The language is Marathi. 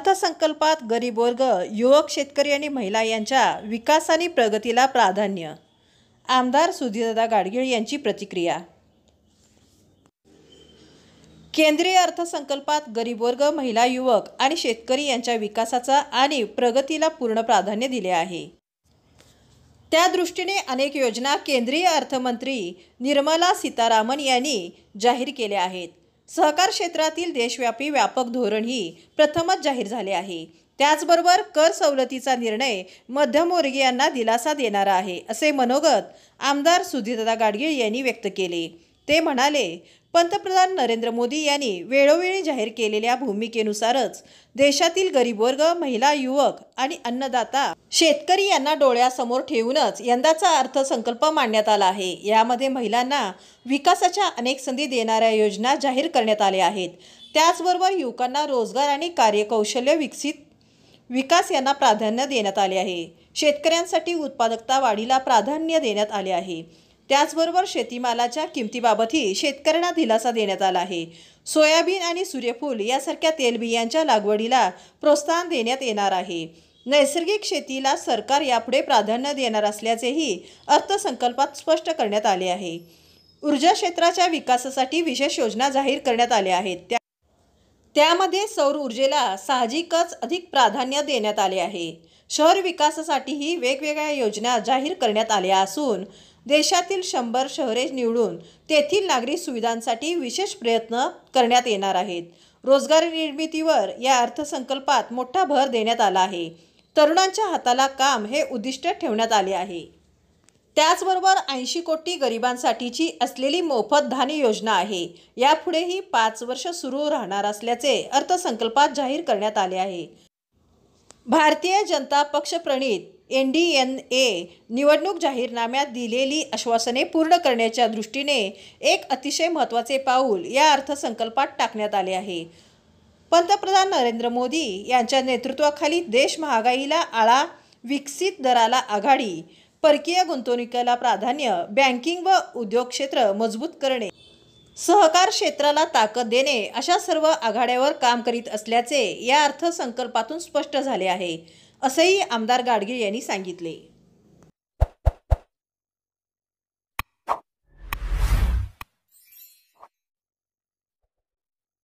अर्थसंकल्पात गरीब वर्ग, युवक, शेतकरी आणि महिला यांच्या विकास आणि प्रगतीला प्राधान्य. आमदार सुधीरदादा गाडगीळ यांची प्रतिक्रिया. केंद्रीय अर्थसंकल्पात गरीब वर्ग, महिला, युवक आणि शेतकरी यांच्या विकासाचा आणि प्रगतीला पूर्ण प्राधान्य दिले आहे. त्या दृष्टीने अनेक योजना केंद्रीय अर्थमंत्री निर्मला सीतारामन यांनी जाहीर केल्या आहेत. सहकार क्षेत्रातील देशव्यापी व्यापक धोरणही प्रथमच जाहीर झाले आहे. त्याचबरोबर कर सवलतीचा निर्णय मध्यमवर्गीयांना दिलासा देणारा आहे, असे मनोगत आमदार सुधीरदादा गाडगीळ यांनी व्यक्त केले. ते म्हणाले, पंतप्रधान नरेंद्र मोदी यांनी वेळोवेळी जाहीर केलेल्या भूमिकेनुसारच देशातील गरीब वर्ग, महिला, युवक आणि अन्नदाता शेतकरी यांना डोळ्यासमोर ठेवूनच यंदाचा अर्थसंकल्प मांडण्यात आला आहे. यामध्ये महिलांना विकासाच्या अनेक संधी देणाऱ्या योजना जाहीर करण्यात आल्या आहेत. त्याचबरोबर युवकांना रोजगार आणि कार्यकौशल्य विकास यांना प्राधान्य देण्यात आले आहे. शेतकऱ्यांसाठी उत्पादकता वाढीला प्राधान्य देण्यात आले आहे. त्याचबरोबर शेतीमालाच्या किमतीबाबतही शेतकऱ्यांना दिलासा देण्यात आला आहे. सोयाबीन आणि सूर्यफूल यासारख्या तेलबियांच्या लागवडीला प्रोत्साहन देण्यात येणार आहे. नैसर्गिक शेतीला सरकार यापुढे प्राधान्य देणार असल्याचेही अर्थसंकल्पात स्पष्ट करण्यात आले आहे. ऊर्जा क्षेत्राच्या विकासासाठी विशेष योजना जाहीर करण्यात आल्या आहेत. त्यामध्ये सौर ऊर्जेला साहजिकच अधिक प्राधान्य देण्यात आले आहे. शहर विकासासाठीही वेगवेगळ्या योजना जाहीर करण्यात आल्या असून देशातील 100 शहरे निवडून तेथील नागरी सुविधांसाठी विशेष प्रयत्न करण्यात येणार आहेत. रोजगार निर्मितीवर या अर्थसंकल्पात मोठा भर देण्यात आला आहे. तरुणांच्या हाताला काम हे उद्दिष्ट ठेवण्यात आले आहे. त्याचबरोबर 80 कोटी गरिबांसाठीची असलेली मोफत धान्य योजना आहे. यापुढेही 5 वर्ष सुरू राहणार असल्याचे अर्थसंकल्पात जाहीर करण्यात आले आहे. भारतीय जनता पक्ष प्रणित NDNA निवडणूक जाहीरनाम्यात दिलेली आश्वासने पूर्ण करण्याच्या दृष्टीने एक अतिशय महत्त्वाचे पाऊल या अर्थसंकल्पात टाकण्यात आले आहे. पंतप्रधान नरेंद्र मोदी यांच्या नेतृत्वाखाली देश महागाईला आळा, विकसित दराला आघाडी, परकीय गुंतवणुकीला प्राधान्य, बँकिंग व उद्योग क्षेत्र मजबूत करणे, सहकार क्षेत्राला ताकद देणे अशा सर्व आघाड्यावर काम करीत असल्याचे या अर्थसंकल्पातून स्पष्ट झाले आहे, असेही आमदार गाडगीळ यांनी सांगितले.